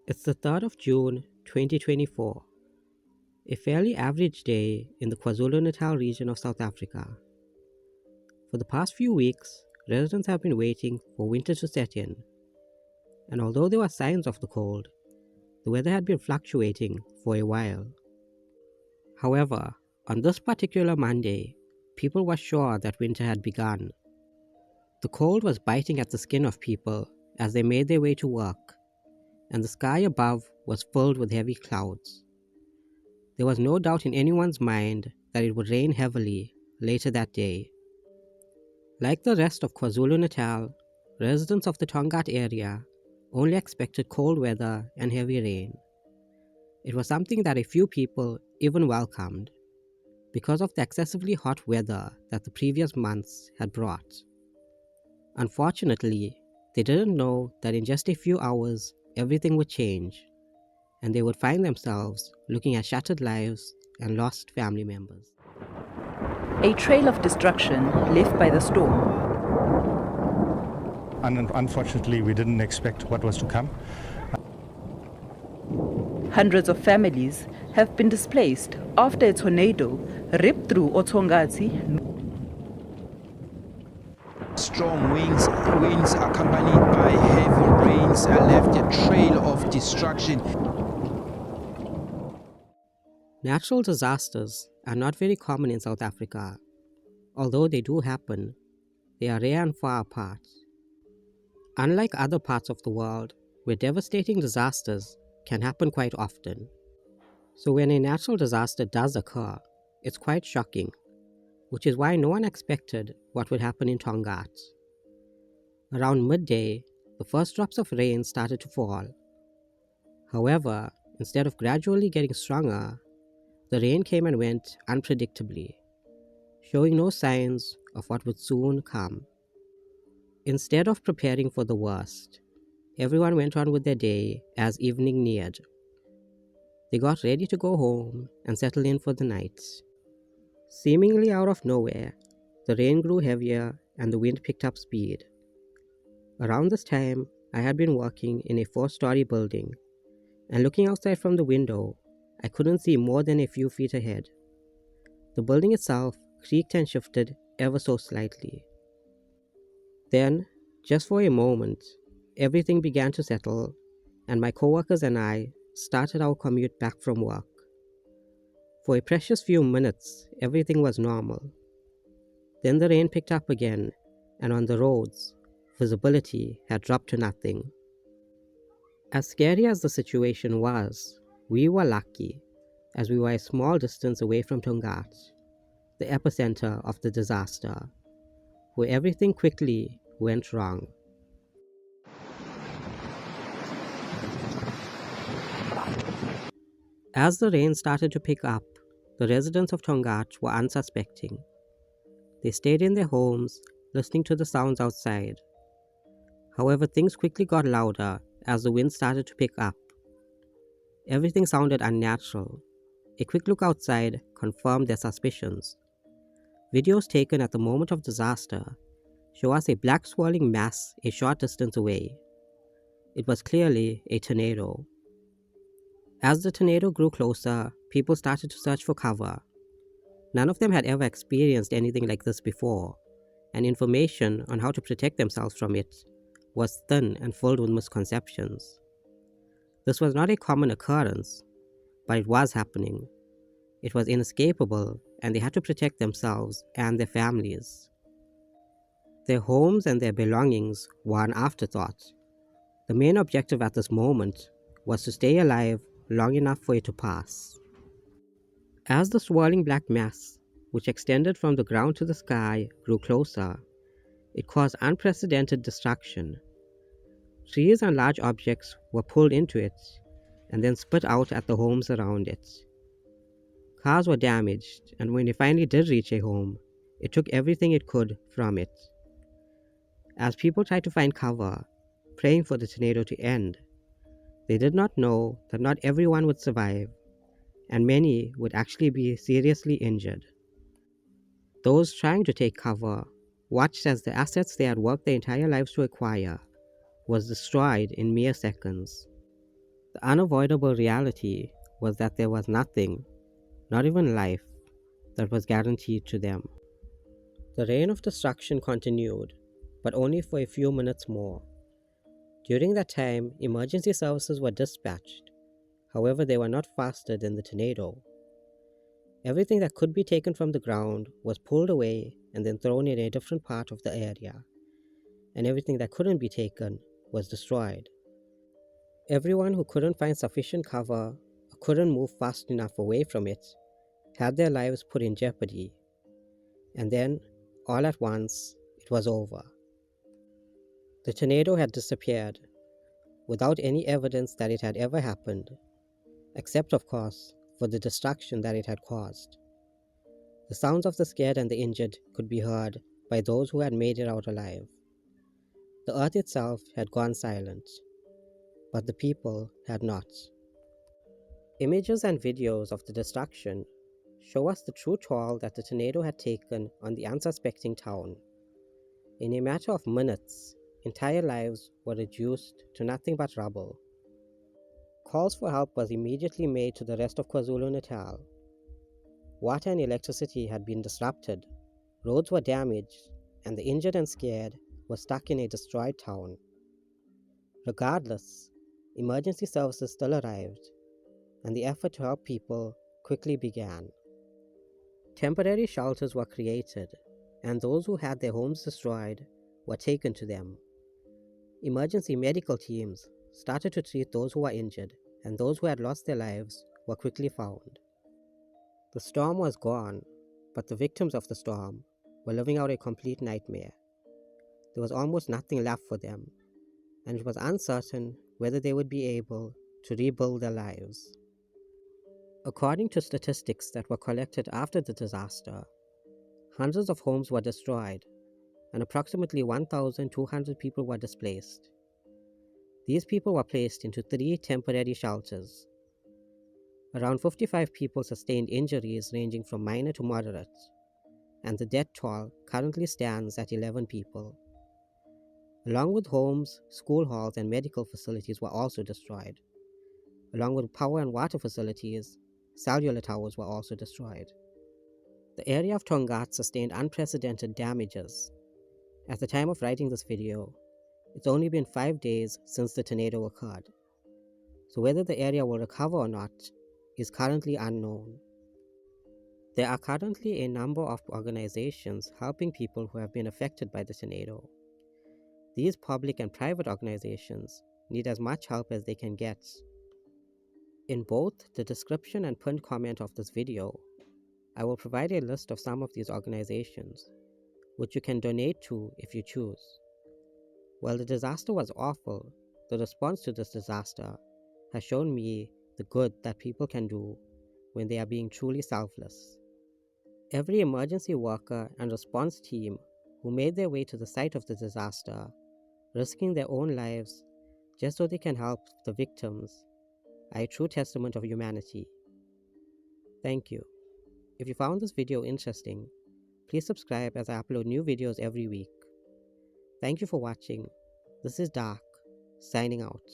It's the 3rd of June 2024, a fairly average day in the KwaZulu-Natal region of South Africa. For the past few weeks, residents have been waiting for winter to set in, and although there were signs of the cold, the weather had been fluctuating for a while. However, on this particular Monday, people were sure that winter had begun. The cold was biting at the skin of people as they made their way to work, and the sky above was filled with heavy clouds. There was no doubt in anyone's mind that it would rain heavily later that day. Like the rest of KwaZulu-Natal, residents of the Tongaat area only expected cold weather and heavy rain. It was something that a few people even welcomed because of the excessively hot weather that the previous months had brought. Unfortunately, they didn't know that in just a few hours everything would change, and they would find themselves looking at shattered lives and lost family members. A trail of destruction left by the storm. Unfortunately, we didn't expect what was to come. Hundreds of families have been displaced after a tornado ripped through Tongaat. Strong winds accompanied by heavy rains left a trail of destruction. Natural disasters are not very common in South Africa. Although they do happen, they are rare and far apart. Unlike other parts of the world, where devastating disasters can happen quite often. So when a natural disaster does occur, it's quite shocking, which is why no one expected what would happen in Tongaat. Around midday, the first drops of rain started to fall. However, instead of gradually getting stronger, the rain came and went unpredictably, showing no signs of what would soon come. Instead of preparing for the worst, everyone went on with their day as evening neared. They got ready to go home and settle in for the night. Seemingly out of nowhere, the rain grew heavier and the wind picked up speed. Around this time, I had been working in a 4-story building, and looking outside from the window, I couldn't see more than a few feet ahead. The building itself creaked and shifted ever so slightly. Then, just for a moment, everything began to settle, and my coworkers and I started our commute back from work. For a precious few minutes, everything was normal. Then the rain picked up again, and on the roads, visibility had dropped to nothing. As scary as the situation was, we were lucky, as we were a small distance away from Tongaat, the epicenter of the disaster, where everything quickly went wrong. As the rain started to pick up, the residents of Tongaat were unsuspecting. They stayed in their homes, listening to the sounds outside. However, things quickly got louder as the wind started to pick up. Everything sounded unnatural. A quick look outside confirmed their suspicions. Videos taken at the moment of disaster show us a black swirling mass a short distance away. It was clearly a tornado. As the tornado grew closer, people started to search for cover. None of them had ever experienced anything like this before, and information on how to protect themselves from it was thin and filled with misconceptions. This was not a common occurrence, but it was happening. It was inescapable, and they had to protect themselves and their families. Their homes and their belongings were an afterthought. The main objective at this moment was to stay alive long enough for it to pass. As the swirling black mass, which extended from the ground to the sky, grew closer, it caused unprecedented destruction. Trees and large objects were pulled into it and then spit out at the homes around it. Cars were damaged, and when it finally did reach a home, it took everything it could from it. As people tried to find cover, praying for the tornado to end, they did not know that not everyone would survive, and many would actually be seriously injured. Those trying to take cover watched as the assets they had worked their entire lives to acquire was destroyed in mere seconds. The unavoidable reality was that there was nothing, not even life, that was guaranteed to them. The reign of destruction continued, but only for a few minutes more. During that time, emergency services were dispatched. However, they were not faster than the tornado. Everything that could be taken from the ground was pulled away and then thrown in a different part of the area, and everything that couldn't be taken was destroyed. Everyone who couldn't find sufficient cover or couldn't move fast enough away from it had their lives put in jeopardy. And then, all at once, it was over. The tornado had disappeared, without any evidence that it had ever happened, except, of course, for the destruction that it had caused. The sounds of the scared and the injured could be heard by those who had made it out alive. The earth itself had gone silent, but the people had not. Images and videos of the destruction show us the true toll that the tornado had taken on the unsuspecting town. In a matter of minutes, entire lives were reduced to nothing but rubble. Calls for help was immediately made to the rest of KwaZulu-Natal. Water and electricity had been disrupted, roads were damaged, and the injured and scared were stuck in a destroyed town. Regardless, emergency services still arrived, and the effort to help people quickly began. Temporary shelters were created, and those who had their homes destroyed were taken to them. Emergency medical teams started to treat those who were injured, and those who had lost their lives were quickly found. The storm was gone, but the victims of the storm were living out a complete nightmare. There was almost nothing left for them, and it was uncertain whether they would be able to rebuild their lives. According to statistics that were collected after the disaster, hundreds of homes were destroyed, and approximately 1,200 people were displaced. These people were placed into 3 temporary shelters. Around 55 people sustained injuries ranging from minor to moderate, and the death toll currently stands at 11 people. Along with homes, school halls, and medical facilities were also destroyed. Along with power and water facilities, cellular towers were also destroyed. The area of Tongaat sustained unprecedented damages. At the time of writing this video, it's only been 5 days since the tornado occurred, so whether the area will recover or not is currently unknown. There are currently a number of organizations helping people who have been affected by the tornado. These public and private organizations need as much help as they can get. In both the description and pinned comment of this video, I will provide a list of some of these organizations, which you can donate to if you choose. While the disaster was awful, the response to this disaster has shown me the good that people can do when they are being truly selfless. Every emergency worker and response team who made their way to the site of the disaster, risking their own lives just so they can help the victims, are a true testament of humanity. Thank you. If you found this video interesting, please subscribe as I upload new videos every week. Thank you for watching. This is Dark, signing out.